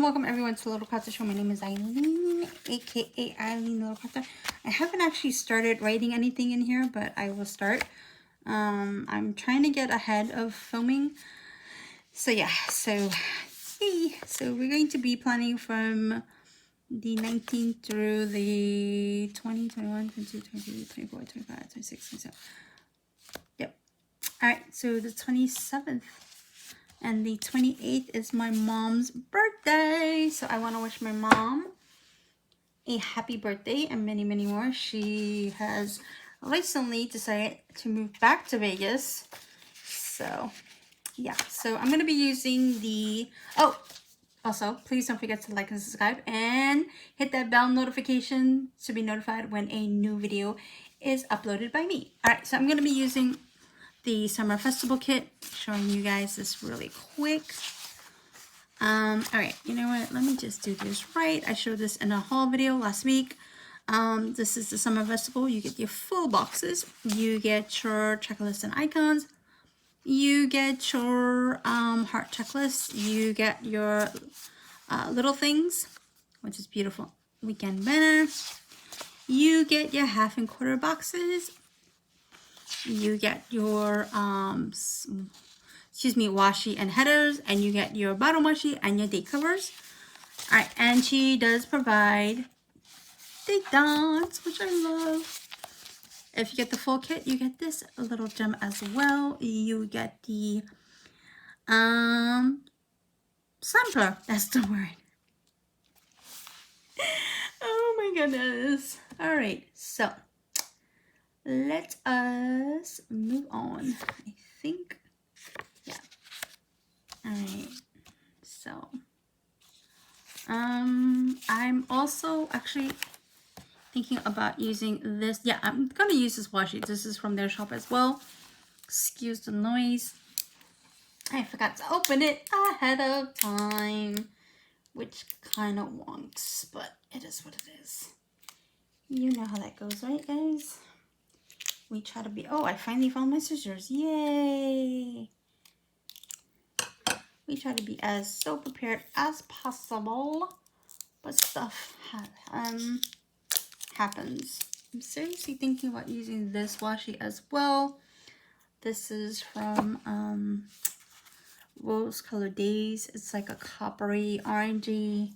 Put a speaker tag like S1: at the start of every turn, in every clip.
S1: welcome everyone to Little Crafter Show. My name is Eileen, aka Eileen Little Crafter. I haven't actually started writing anything in here, but I will start. I'm trying to get ahead of filming. So yeah, so we're going to be planning from the 19th through the 20, 21, 22, 23, 24, 25, 26, 27. Yep. Alright, so the 27th. And the 28th is my mom's birthday. So I want to wish my mom a happy birthday and many, many more. She has recently decided to move back to Vegas. So, yeah. So I'm going to be using the... Oh, also, please don't forget to like and subscribe. And hit that bell notification to be notified when a new video is uploaded by me. Alright, so I'm going to be using the summer festival kit, showing you guys this really quick. All right, you know what, let me just do this right. I showed this in a haul video last week. This is the summer festival. You get your full boxes, you get your checklist and icons, you get your heart checklist, you get your little things, which is beautiful weekend banner, you get your half and quarter boxes, you get your washi and headers, and you get your bottom washi and your date covers. All right, and she does provide date dots, which I love. If you get the full kit, you get this little gem as well. You get the sampler. That's the word. Oh my goodness. All right, so let us move on. I think, yeah. All right, so I'm also actually thinking about using this. Yeah, I'm gonna use this washi. This is from their shop as well. Excuse the noise. I forgot to open it ahead of time, which kind of wonks, but it is what it is. You know how that goes, right, guys? We try to be... Oh, I finally found my scissors. Yay! We try to be as so prepared as possible, but stuff happens. I'm seriously thinking about using this washi as well. This is from Rose Colored Days. It's like a coppery, orangey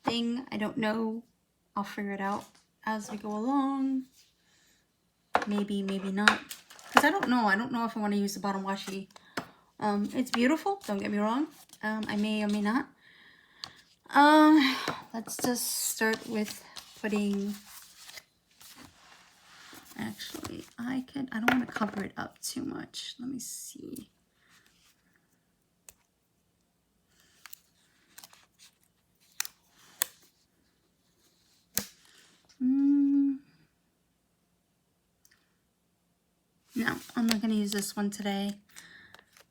S1: thing. I don't know. I'll figure it out as we go along. Maybe, maybe not. Because I don't know. I don't know if I want to use the bottom washi. It's beautiful. Don't get me wrong. I may or may not. Let's just start with putting... Actually, I don't want to cover it up too much. Let me see. No, I'm not going to use this one today.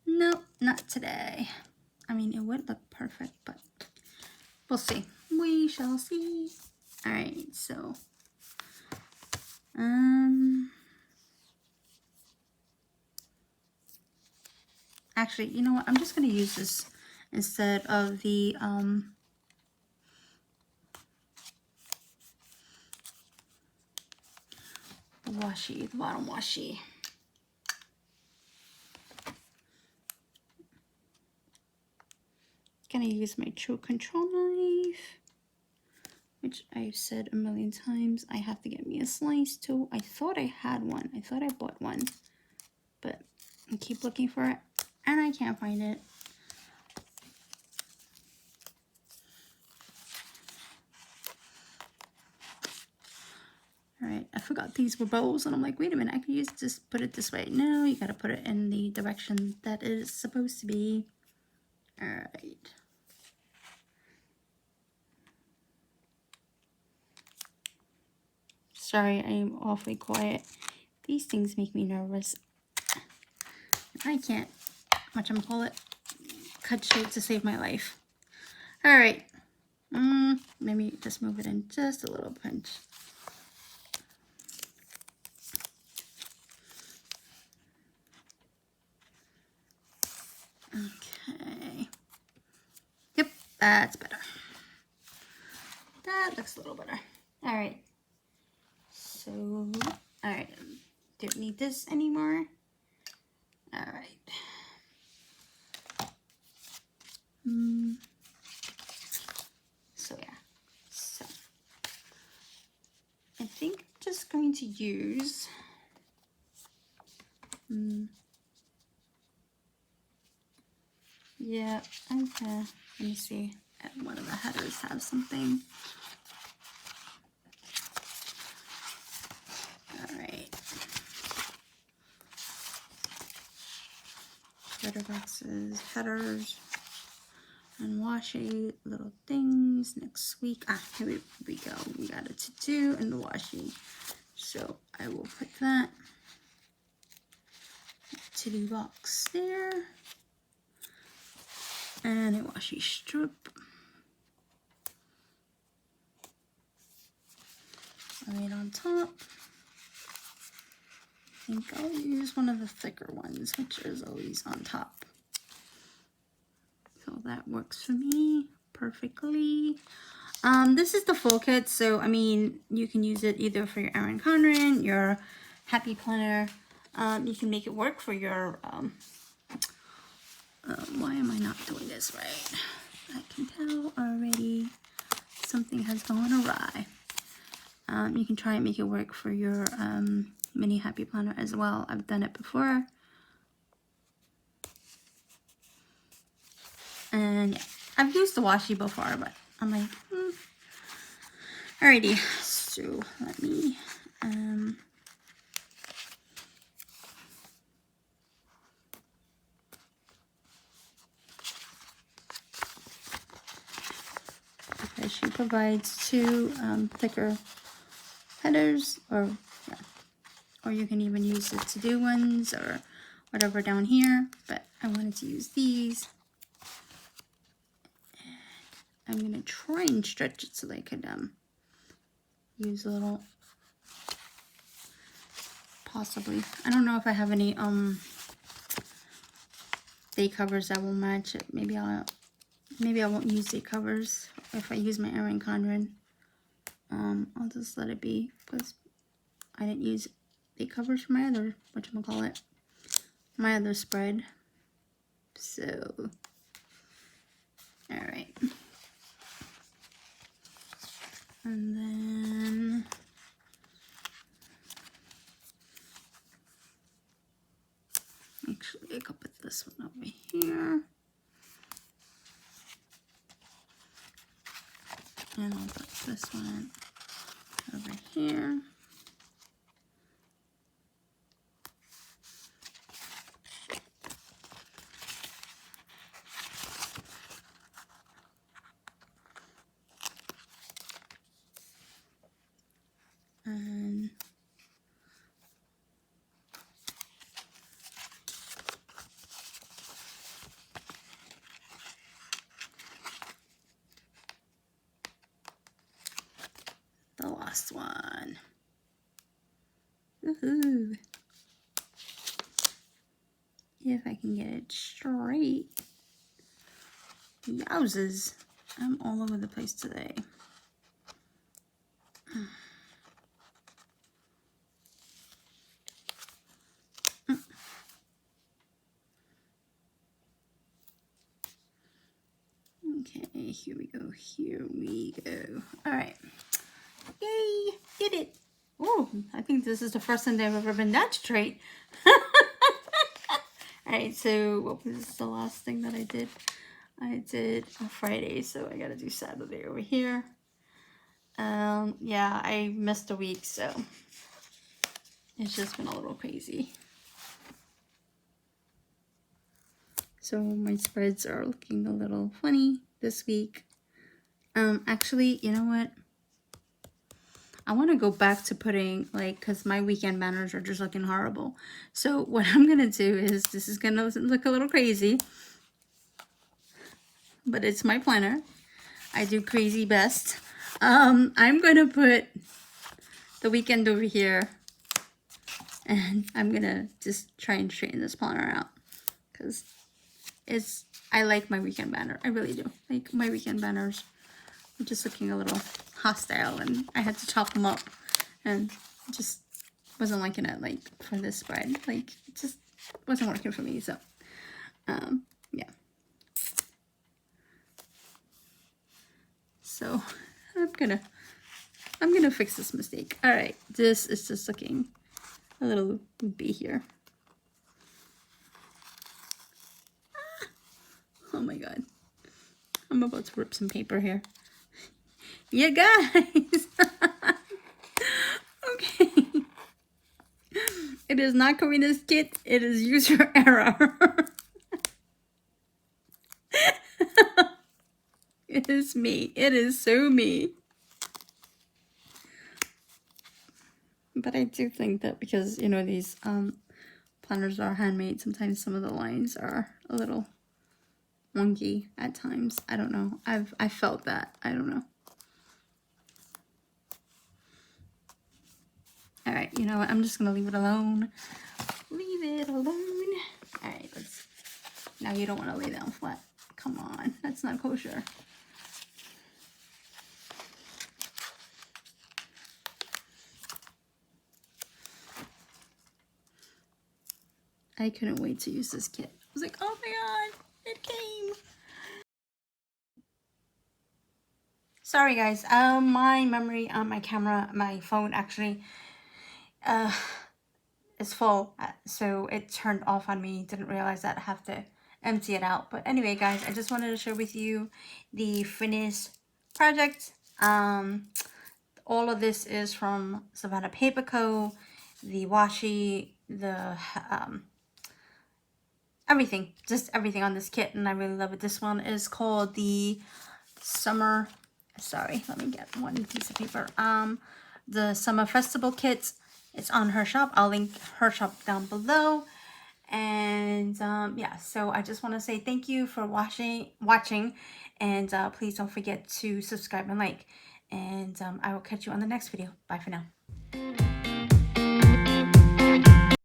S1: Nope, not today. I mean, it would look perfect, but we'll see. We shall see. All right, so actually, you know what? I'm just going to use this instead of the washi, the bottom washi. Gonna use my true control knife, which I've said a million times. I have to get me a slice too. I thought I had one. I thought I bought one, but I keep looking for it and I can't find it. All right, I forgot these were bowls, and I'm like, wait a minute, I could just put it this way. No, you gotta put it in the direction that it is supposed to be. All right. Sorry, I am awfully quiet. These things make me nervous. I can't, whatchamacallit, cut shit to save my life. All right. Maybe just move it in just a little pinch. Okay. Yep, That's better. That looks a little better. All right. So, all right. Don't need this anymore. All right. So yeah. So I think I'm just going to use. Yeah. Okay. Let me see. One of the headers have something. All right. Letter boxes, headers, and washi, little things next week. Here we go. We got a to-do and the washi. So I will put that to-do box there. And a washi strip. Right on top. I think I'll use one of the thicker ones, which is always on top. So that works for me perfectly. This is the full kit, so I mean, you can use it either for your Erin Condren, your Happy Planner. You can make it work for your, why am I not doing this right? I can tell already something has gone awry. You can try and make it work for your mini Happy Planner as well. I've done it before. And yeah, I've used the washi before, but I'm like, Alrighty, so let me, because she provides two thicker headers, or you can even use the to-do ones or whatever down here, but I wanted to use these. I'm gonna try and stretch it so that I could use a little, possibly. I don't know if I have any day covers that will match it. Maybe I won't use day covers if I use my Erin Condren. I'll just let it be because I didn't use day covers for my other, whatchamacallit, my other spread. So, all right. And then actually I could put this one over here. And I'll put this one over here. And the last one. Woohoo! If I can get it straight. Yowzes. I'm all over the place today. Okay, here we go, here we go. All right, yay, did it. Oh, I think this is the first time I've ever been that straight. All right, so what was the last thing that I did? I did a Friday, so I gotta do Saturday over here. Yeah, I missed a week, so it's just been a little crazy. So my spreads are looking a little funny this week. Actually, you know what? I want to go back to putting, like, because my weekend banners are just looking horrible. So what I'm going to do is, this is going to look a little crazy, but it's my planner. I do crazy best. I'm going to put the weekend over here, and I'm going to just try and straighten this planner out, because I like my weekend banner. I really do. Like my weekend banners are just looking a little hostile, and I had to chop them up, and just wasn't liking it. Like for this spread, like it just wasn't working for me. So yeah. So I'm gonna fix this mistake. All right, this is just looking a little loopy here. Oh my god, I'm about to rip some paper here. You guys. Okay. It is not Karina's kit. It is user error. It is me. It is so me. But I do think that because, you know, these planners are handmade, sometimes some of the lines are a little wonky at times. I don't know. I felt that. I don't know. All right, you know what? I'm just gonna leave it alone. Leave it alone. All right, let's. Now you don't want to lay down flat. Come on, that's not kosher. I couldn't wait to use this kit. I was like, oh my god, it came. Sorry guys, my memory on my camera, my phone actually is full, so it turned off on me. Didn't realize that I have to empty it out. But anyway guys, I just wanted to share with you the finished project. All of this is from Savannah Paper Co., the washi, the everything, just everything on this kit, and I really love it. This one is called the Summer, sorry, let me get one piece of paper. The Summer Festival Kit. It's on her shop. I'll link her shop down below. And yeah, so I just want to say thank you for watching, and please don't forget to subscribe and like. And I will catch you on the next video. Bye for now.